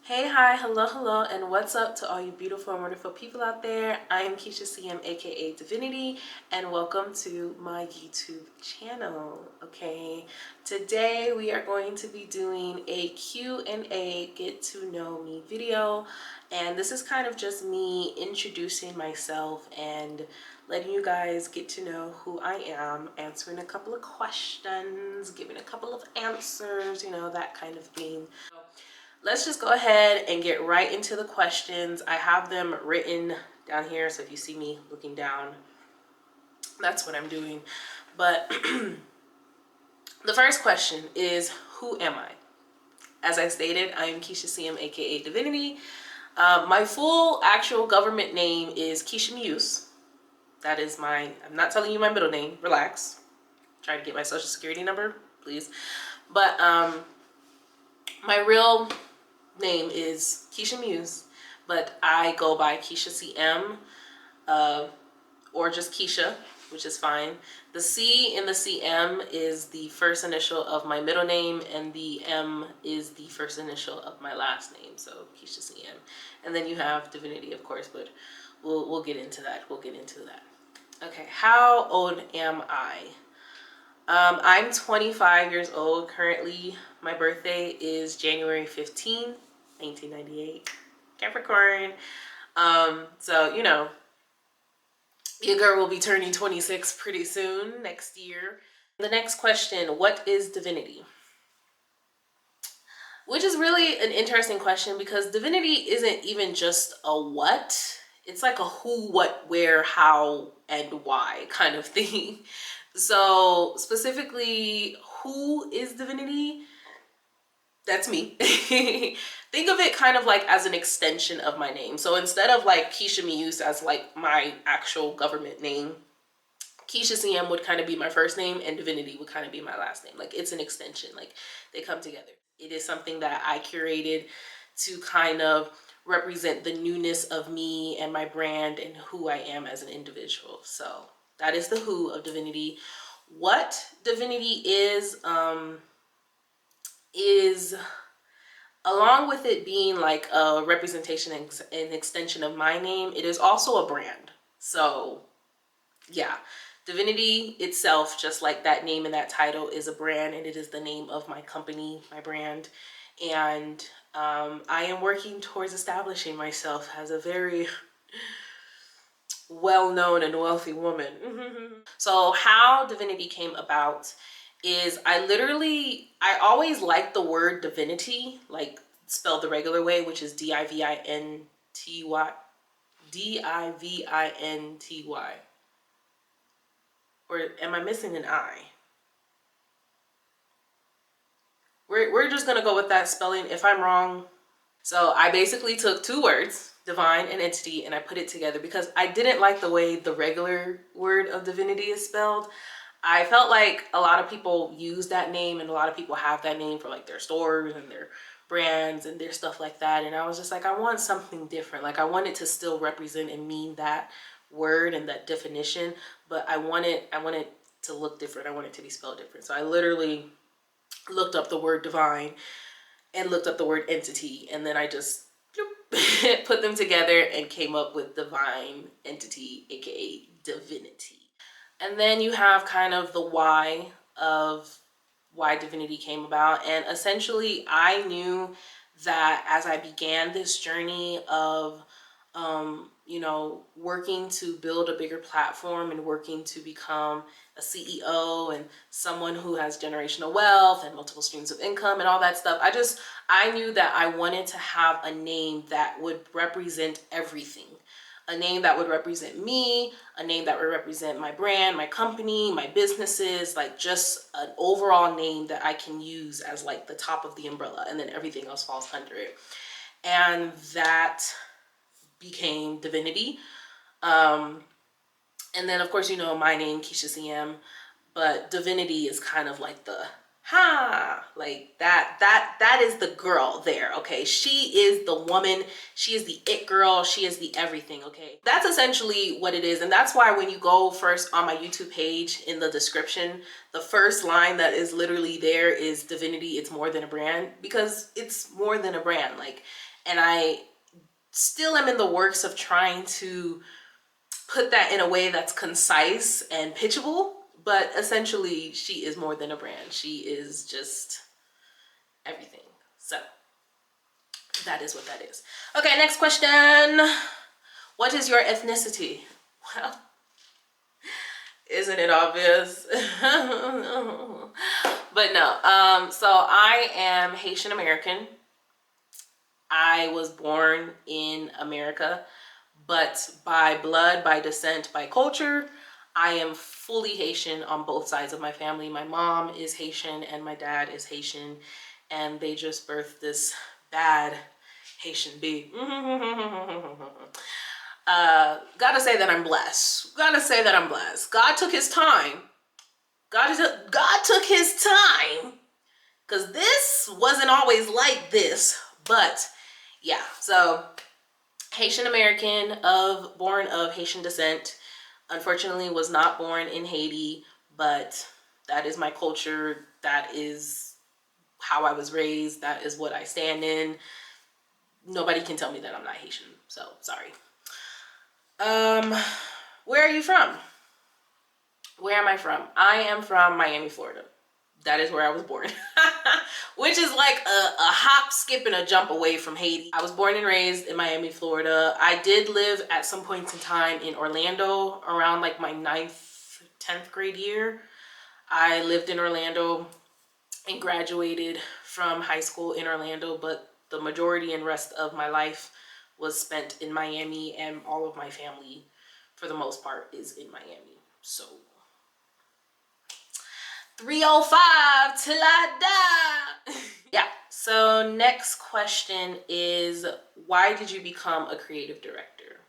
Hey, hi, hello, and what's up to all you beautiful and wonderful people out there? I am Keisha CM, aka Divinity, and welcome to my YouTube channel. Okay, today we are going to be doing a Q&A get to know me video, and this is kind of just me introducing myself and letting you guys get to know who I am, answering a couple of questions, giving a couple of answers, that kind of thing. Let's just go ahead and get right into the questions. I have them written down here, so if you see me looking down, that's what I'm doing. But the first question is, who am I? As I stated, I am Keisha CM, aka Divinity. My full actual government name is Keisha Muse. That is I'm not telling you my middle name, relax. Try to get my social security number, please. But my real name is Keisha Muse, but I go by Keisha CM, or just Keisha, which is fine. The C in the CM is the first initial of my middle name, and the M is the first initial of my last name, so Keisha CM. And then you have Divinity, of course, but we'll get into that. Okay, how old am I? I'm 25 years old currently. My birthday is January 15th, 1998, Capricorn. So, your girl will be turning 26 pretty soon, next year. The next question, what is divinity? Which is really an interesting question because divinity isn't even just a what. It's like a who, what, where, how, and why kind of thing. So specifically, who is divinity? That's me. Think of it kind of like as an extension of my name. So instead of like Keisha Muse as like my actual government name, Keisha CM would kind of be my first name and Divinity would kind of be my last name. Like it's an extension, like they come together. It is something that I curated to kind of represent the newness of me and my brand and who I am as an individual. So that is the who of divinity. What divinity is along with it being like a representation and an extension of my name, it is also a brand. So yeah, divinity itself, just like that name and that title, is a brand, and it is the name of my company, my brand. And I am working towards establishing myself as a very well-known and wealthy woman. So how divinity came about is I always liked the word divinity, like spelled the regular way, which is D-I-V-I-N-T-Y. D-I-V-I-N-T-Y. Or am I missing an I? We're just gonna go with that spelling. If I'm wrong, so I basically took two words, divine and entity, and I put it together because I didn't like the way the regular word of divinity is spelled. I felt like a lot of people use that name and a lot of people have that name for like their stores and their brands and their stuff like that. And I was just like, I want something different. Like I want it to still represent and mean that word and that definition, but I want it to look different. I want it to be spelled different. So I literally looked up the word divine and looked up the word entity, and then I just put them together and came up with divine entity, aka divinity. And then you have kind of the why of why divinity came about. And essentially I knew that as I began this journey of working to build a bigger platform and working to become a CEO and someone who has generational wealth and multiple streams of income and all that stuff, I knew that I wanted to have a name that would represent everything. A name that would represent me, a name that would represent my brand, my company, my businesses, like just an overall name that I can use as like the top of the umbrella, and then everything else falls under it. And that became divinity. And then of course, my name, Keisha CM, but divinity is kind of like the like that is the girl there, okay? She is the woman, she is the it girl, she is the everything, okay? That's essentially what it is. And that's why when you go first on my YouTube page, in the description, the first line that is literally there is Divinity, it's more than a brand, because it's more than a brand. Like, and I still am in the works of trying to put that in a way that's concise and pitchable, but essentially she is more than a brand. She is just everything. So that is what that is. Okay, next question. What is your ethnicity? Well, isn't it obvious? But no, so I am Haitian American. I was born in America, but by blood, by descent, by culture, I am fully Haitian on both sides of my family. My mom is Haitian and my dad is Haitian, and they just birthed this bad Haitian baby. Gotta say that I'm blessed. Gotta say that I'm blessed. God took his time. God took his time, because this wasn't always like this. But yeah, so Haitian American, born of Haitian descent. Unfortunately, was not born in Haiti, but that is my culture. That is how I was raised. That is what I stand in. Nobody can tell me that I'm not Haitian. So sorry. Where are you from? Where am I from? I am from Miami, Florida. That is where I was born. Which is like a hop, skip, and a jump away from Haiti. I was born and raised in Miami, Florida. I did live at some points in time in Orlando around like my 9th, 10th grade year. I lived in Orlando and graduated from high school in Orlando, but the majority and rest of my life was spent in Miami, and all of my family, for the most part, is in Miami. So 305 till I die. Yeah, so next question is, why did you become a creative director?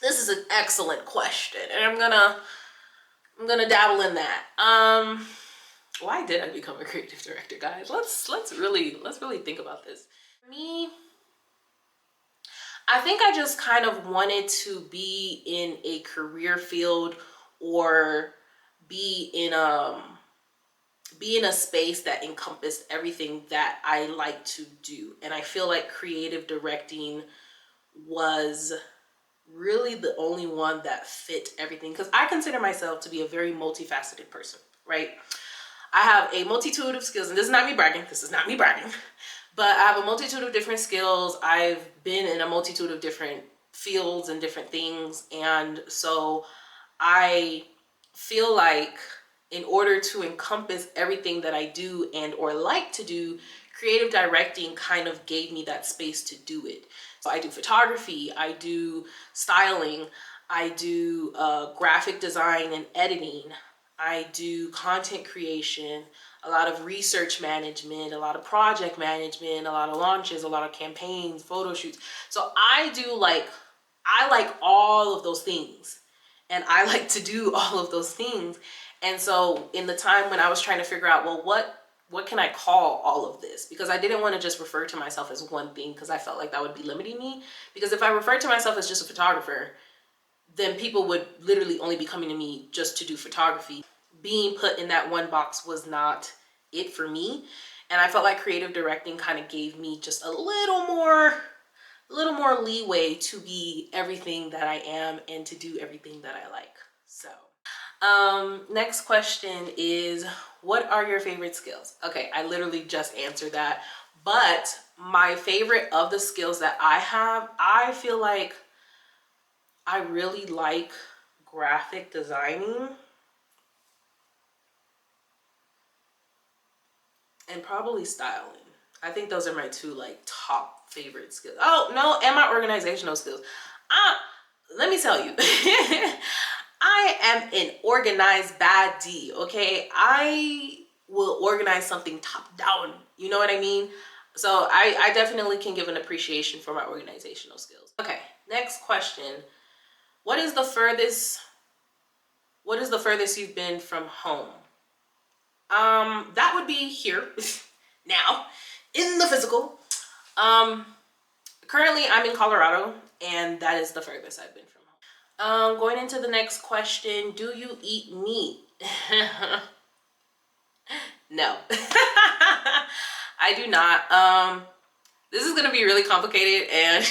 This is an excellent question, and I'm gonna dabble in that. Why did I become a creative director, guys? Let's really think about this. For me, I think I just kind of wanted to be in a career field, or be in a space that encompassed everything that I like to do. And I feel like creative directing was really the only one that fit everything, because I consider myself to be a very multifaceted person, right? I have a multitude of skills, and this is not me bragging, but I have a multitude of different skills. I've been in a multitude of different fields and different things, and so I feel like in order to encompass everything that I do and or like to do, creative directing kind of gave me that space to do it. So I do photography, I do styling, I do graphic design and editing, I do content creation, a lot of research management, a lot of project management, a lot of launches, a lot of campaigns, photo shoots. So I like all of those things, and I like to do all of those things. And so in the time when I was trying to figure out, well, what can I call all of this? Because I didn't want to just refer to myself as one thing, because I felt like that would be limiting me. Because if I referred to myself as just a photographer, then people would literally only be coming to me just to do photography. Being put in that one box was not it for me. And I felt like creative directing kind of gave me just a little more leeway to be everything that I am and to do everything that I like. So next question is, what are your favorite skills? Okay, I literally just answered that, but my favorite of the skills that I have, I feel like I really like graphic designing and probably styling. I think those are my two like top favorite skills. Oh no, and my organizational skills. Let me tell you, I am an organized baddie, okay? I will organize something top down, you know what I mean? So I definitely can give an appreciation for my organizational skills. Okay, next question. What is the furthest you've been from home? That would be here now in the physical. Currently I'm in Colorado, and that is the furthest I've been from home. Going into the next question, do you eat meat? No. I do not. This is gonna be really complicated, and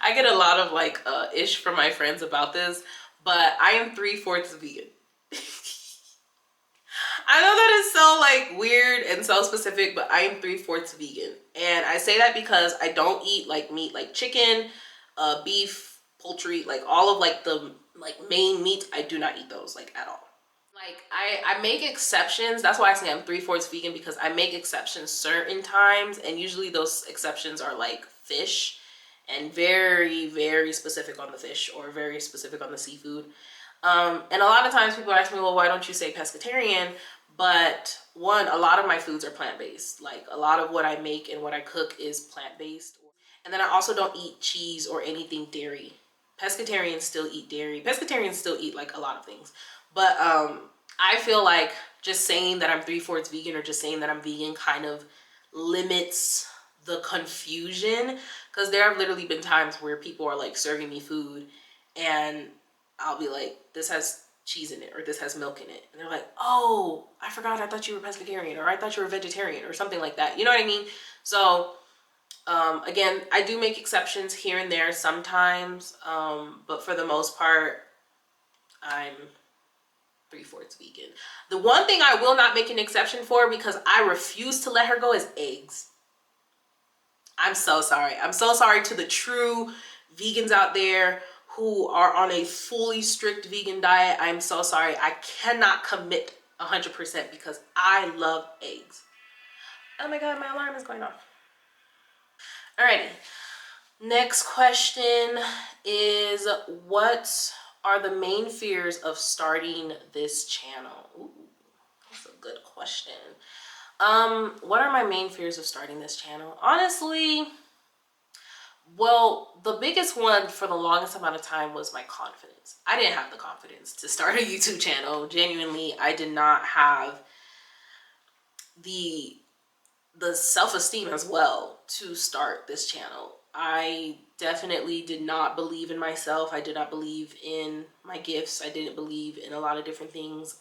I get a lot of like ish from my friends about this, but I am 3/4 vegan. I know that is so like weird and so specific, but I am 3/4 vegan. And I say that because I don't eat like meat like chicken, beef, poultry, like all of like the like main meats. I do not eat those like at all. Like I make exceptions. That's why I say I'm 3/4 vegan, because I make exceptions certain times, and usually those exceptions are like fish, and very, very specific on the fish or very specific on the seafood. And a lot of times people ask me, well, why don't you say pescatarian? But one, a lot of my foods are plant-based. Like a lot of what I make and what I cook is plant-based. And then I also don't eat cheese or anything dairy. Pescatarians still eat dairy. Pescatarians still eat like a lot of things. But I feel like just saying that I'm 3/4 vegan, or just saying that I'm vegan, kind of limits the confusion, because there have literally been times where people are like serving me food and I'll be like, this has cheese in it, or this has milk in it, and they're like, oh, I forgot, I thought you were pescatarian, or I thought you were vegetarian, or something like that. You know what I mean? So again, I do make exceptions here and there sometimes, but for the most part, I'm 3/4 vegan. The one thing I will not make an exception for, because I refuse to let her go, is eggs. I'm so sorry. I'm so sorry to the true vegans out there who are on a fully strict vegan diet. I'm so sorry. I cannot commit 100% because I love eggs. Oh my God, my alarm is going off. Alrighty. Next question is, what are the main fears of starting this channel? Ooh, that's a good question. What are my main fears of starting this channel? Honestly, well, the biggest one for the longest amount of time was my confidence. I didn't have the confidence to start a YouTube channel. Genuinely, I did not have the self-esteem as well to start this channel. I definitely did not believe in myself. I did not believe in my gifts. I didn't believe in a lot of different things.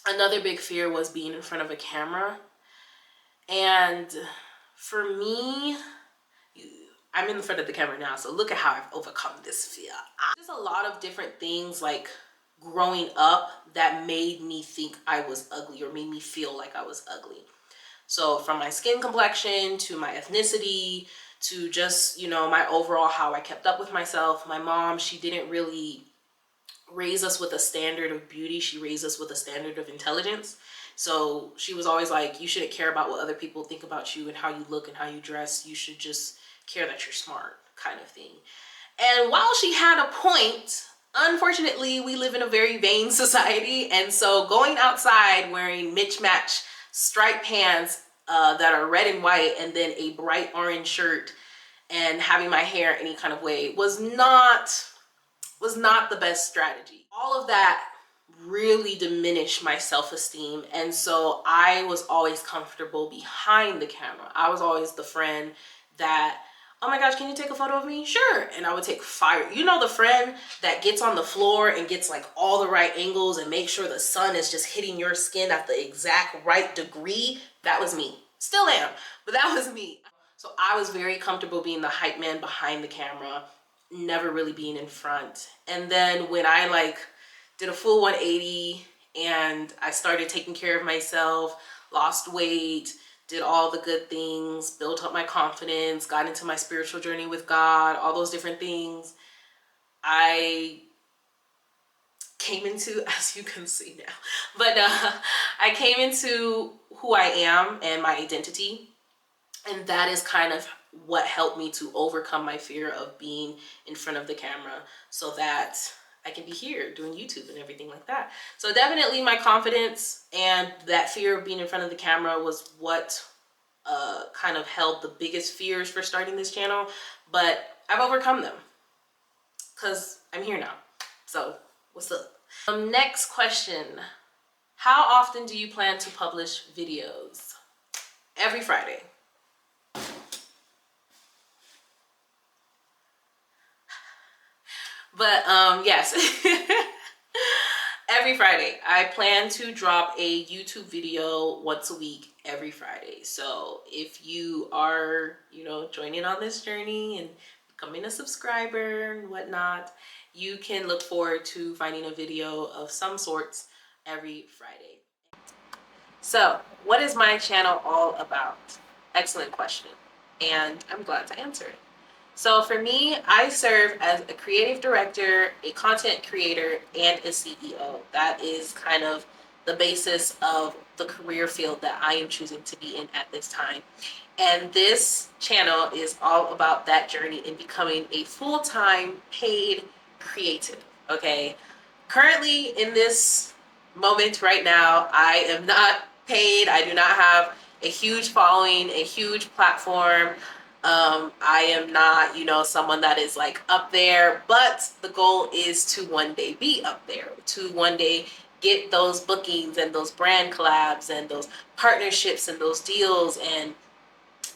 Another big fear was being in front of a camera. And for me, I'm in front of the camera now, so look at how I've overcome this fear. There's a lot of different things like growing up that made me think I was ugly, or made me feel like I was ugly. So from my skin complexion to my ethnicity to just, you know, my overall how I kept up with myself. My mom, she didn't really raise us with a standard of beauty. She raised us with a standard of intelligence. So she was always like, you shouldn't care about what other people think about you and how you look and how you dress. You should just care that you're smart, kind of thing. And while she had a point, unfortunately, we live in a very vain society. And so going outside wearing mismatched striped pants that are red and white, and then a bright orange shirt, and having my hair any kind of way was not the best strategy. All of that really diminished my self-esteem, and so I was always comfortable behind the camera. I was always the friend that, oh my gosh, can you take a photo of me? Sure. And I would take fire. You know, the friend that gets on the floor and gets like all the right angles and make sure the sun is just hitting your skin at the exact right degree? That was me. Still am, but that was me. So I was very comfortable being the hype man behind the camera, never really being in front. And then when I like did a full 180 and I started taking care of myself, lost weight, did all the good things, built up my confidence, got into my spiritual journey with God, all those different things, I came into, as you can see now, but I came into who I am and my identity. And that is kind of what helped me to overcome my fear of being in front of the camera, so that I can be here doing YouTube and everything like that. So definitely my confidence and that fear of being in front of the camera was what kind of held the biggest fears for starting this channel. But I've overcome them because I'm here now. So what's up? Next question. How often do you plan to publish videos? Every Friday. But yes, every Friday. I plan to drop a YouTube video once a week every Friday. So if you are, joining on this journey and becoming a subscriber and whatnot, you can look forward to finding a video of some sorts every Friday. So what is my channel all about? Excellent question. And I'm glad to answer it. So for me, I serve as a creative director, a content creator, and a CEO. That is kind of the basis of the career field that I am choosing to be in at this time. And this channel is all about that journey in becoming a full-time paid creative, okay? Currently in this moment right now, I am not paid. I do not have a huge following, a huge platform. I am not, someone that is like up there, but the goal is to one day be up there, to one day get those bookings and those brand collabs and those partnerships and those deals, and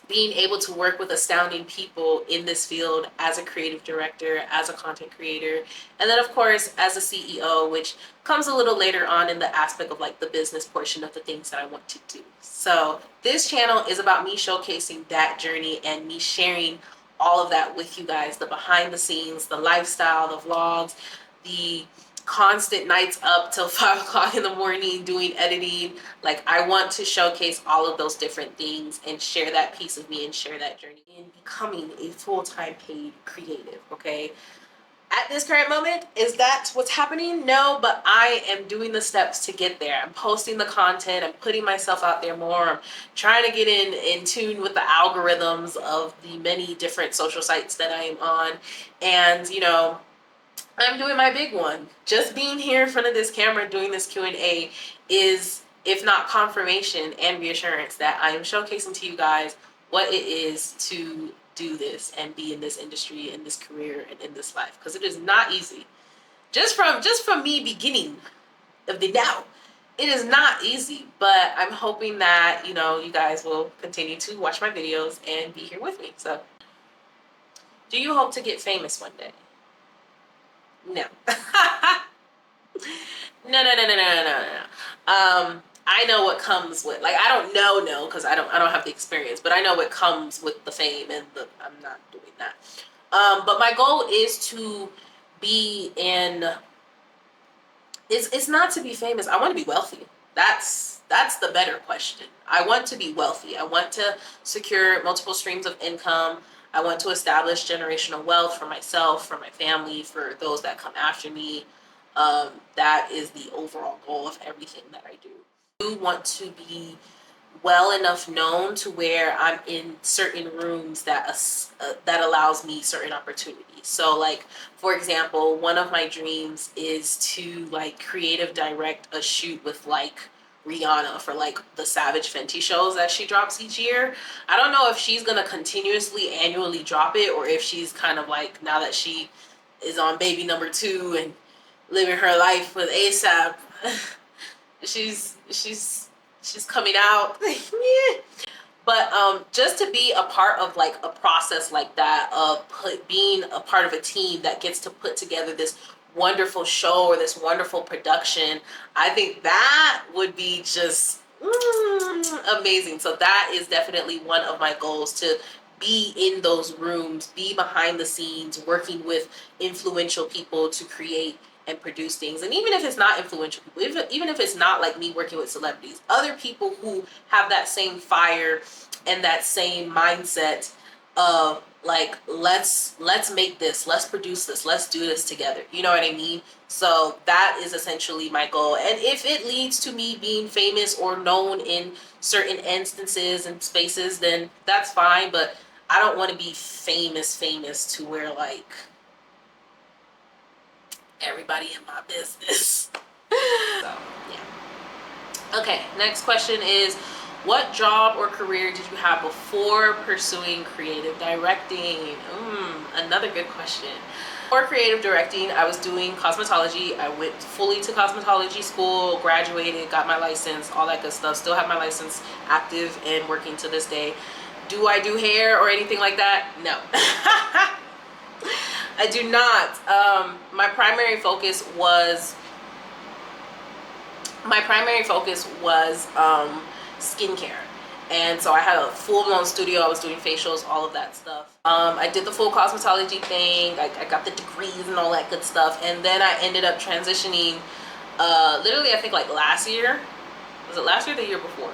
being able to work with astounding people in this field as a creative director, as a content creator, and then of course as a CEO, which comes a little later on in the aspect of like the business portion of the things that I want to do. So this channel is about me showcasing that journey and me sharing all of that with you guys, the behind the scenes, the lifestyle, the vlogs, the constant nights up till 5 o'clock in the morning doing editing. Like, I want to showcase all of those different things and share that piece of me and share that journey in becoming a full-time paid creative, okay? At this current moment, is that what's happening? No, but I am doing the steps to get there. I'm posting the content, I'm putting myself out there more, I'm trying to get in tune with the algorithms of the many different social sites that I am on. And I'm doing my big one. Just being here in front of this camera doing this Q&A is, if not confirmation and reassurance, that I am showcasing to you guys what it is to do this and be in this industry, in this career, and in this life. Because it is not easy. Just from me beginning of the now, it is not easy. But I'm hoping that, you guys will continue to watch my videos and be here with me. So, do you hope to get famous one day? No. No. I know what comes with, like, I don't know because I don't have the experience, but I know what comes with the fame, and I'm not doing that. But my goal is to be in. It's not to be famous. I want to be wealthy. That's the better question. I want to be wealthy. I want to secure multiple streams of income. I want to establish generational wealth for myself, for my family, for those that come after me. That is the overall goal of everything that I do. I do want to be well enough known to where I'm in certain rooms that allows me certain opportunities. So, like, for example, one of my dreams is to like creative direct a shoot with like Rihanna for like the Savage Fenty shows that she drops each year. I don't know if she's gonna continuously annually drop it, or if she's kind of like, now that she is on baby number 2 and living her life with ASAP, she's coming out. But just to be a part of like a process like that, of being a part of a team that gets to put together this wonderful show or this wonderful production, I think that would be just amazing. So that is definitely one of my goals, to be in those rooms, be behind the scenes, working with influential people to create and produce things. And even if it's not influential people, even if it's not like me working with celebrities, other people who have that same fire and that same mindset of like, let's make this, let's produce this, let's do this together. You know what I mean? So that is essentially my goal. And if it leads to me being famous or known in certain instances and spaces, then that's fine. But I don't want to be famous to where like everybody in my business. So, yeah. Okay, next question is, What job or career did you have before pursuing creative directing? Another good question. For creative directing, I was doing cosmetology. I went fully to cosmetology school, graduated, got my license, all that good stuff. Still have my license active and working to this day. Do I do hair or anything like that? No. I do not. My primary focus was skincare. And so I had a full-blown studio. I was doing facials, all of that stuff. I did the full cosmetology thing. I got the degrees and all that good stuff. And then I ended up transitioning, literally I think like last year. Was it last year or the year before?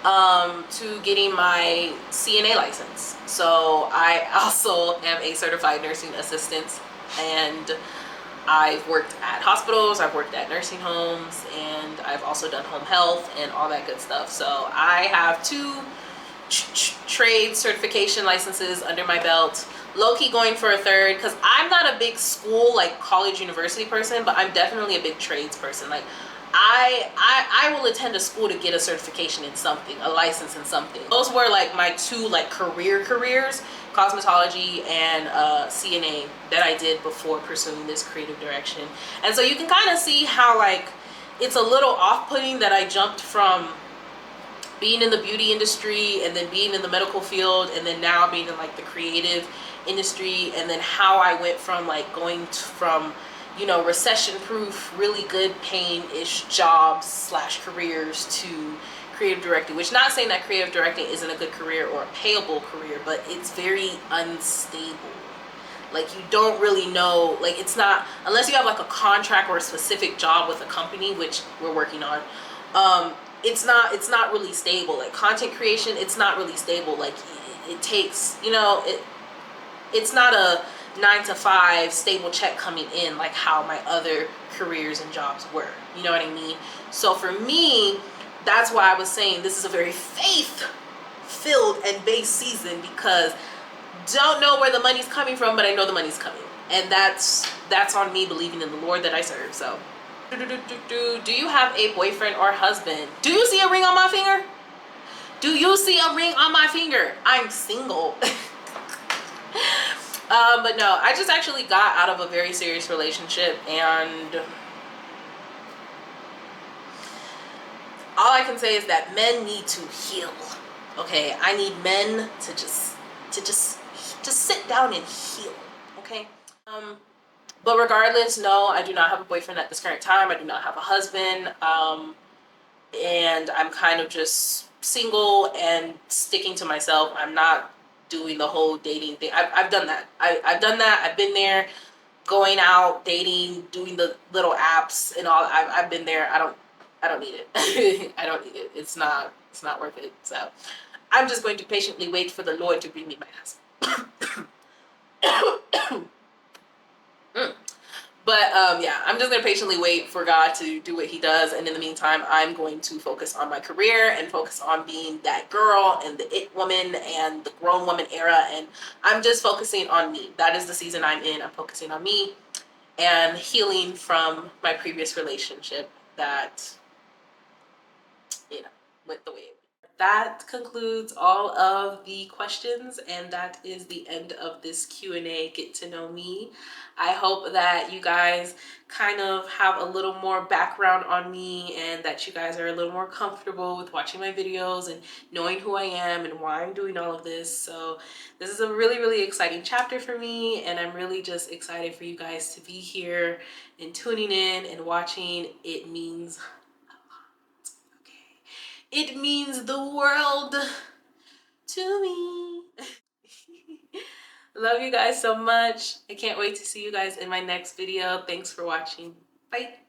To getting my CNA license. So I also am a certified nursing assistant, and I've worked at hospitals, I've worked at nursing homes, and I've also done home health and all that good stuff. So I have two trade certification licenses under my belt. Low-key going for a third, because I'm not a big school, like college, university person, but I'm definitely a big trades person. Like I will attend a school to get a certification in something, a license in something. Those were like my two like careers, cosmetology and CNA, that I did before pursuing this creative direction. And so you can kind of see how like it's a little off-putting that I jumped from being in the beauty industry and then being in the medical field and then now being in like the creative industry, and then how I went from like going from, you know, recession-proof, really good paying-ish jobs slash careers to creative directing, which not saying that creative directing isn't a good career or a payable career, but it's very unstable. Like you don't really know, like it's not, unless you have like a contract or a specific job with a company, which we're working on, it's not really stable. Like content creation, it's not really stable. Like it takes, you know, it's not a 9 to 5 stable check coming in like how my other careers and jobs were. You know what I mean? So for me, that's why I was saying this is a very faith-filled and based season, because don't know where the money's coming from, but I know the money's coming. And that's on me believing in the Lord that I serve. So, do you have a boyfriend or husband? Do you see a ring on my finger? Do you see a ring on my finger? I'm single. But no, I just actually got out of a very serious relationship, and all I can say is that men need to heal. Okay, I need men to just sit down and heal. Okay. But regardless, no, I do not have a boyfriend at this current time. I do not have a husband. And I'm kind of just single and sticking to myself. I'm not doing the whole dating thing. I've done that. I've done that. I've been there, going out, dating, doing the little apps and all. I've been there. I don't need it. I don't need it. It's not worth it. So I'm just going to patiently wait for the Lord to bring me my husband. But yeah, I'm just gonna patiently wait for God to do what He does, and in the meantime, I'm going to focus on my career and focus on being that girl and the it woman and the grown woman era, and I'm just focusing on me. That is the season I'm in. I'm focusing on me and healing from my previous relationship that, you know, went the way it went. That concludes all of the questions, and that is the end of this Q&A Get to Know Me. I hope that you guys kind of have a little more background on me, and that you guys are a little more comfortable with watching my videos and knowing who I am and why I'm doing all of this. So this is a really, really exciting chapter for me, and I'm really just excited for you guys to be here and tuning in and watching. It means it means the world to me. Love you guys so much. I can't wait to see you guys in my next video. Thanks for watching. Bye.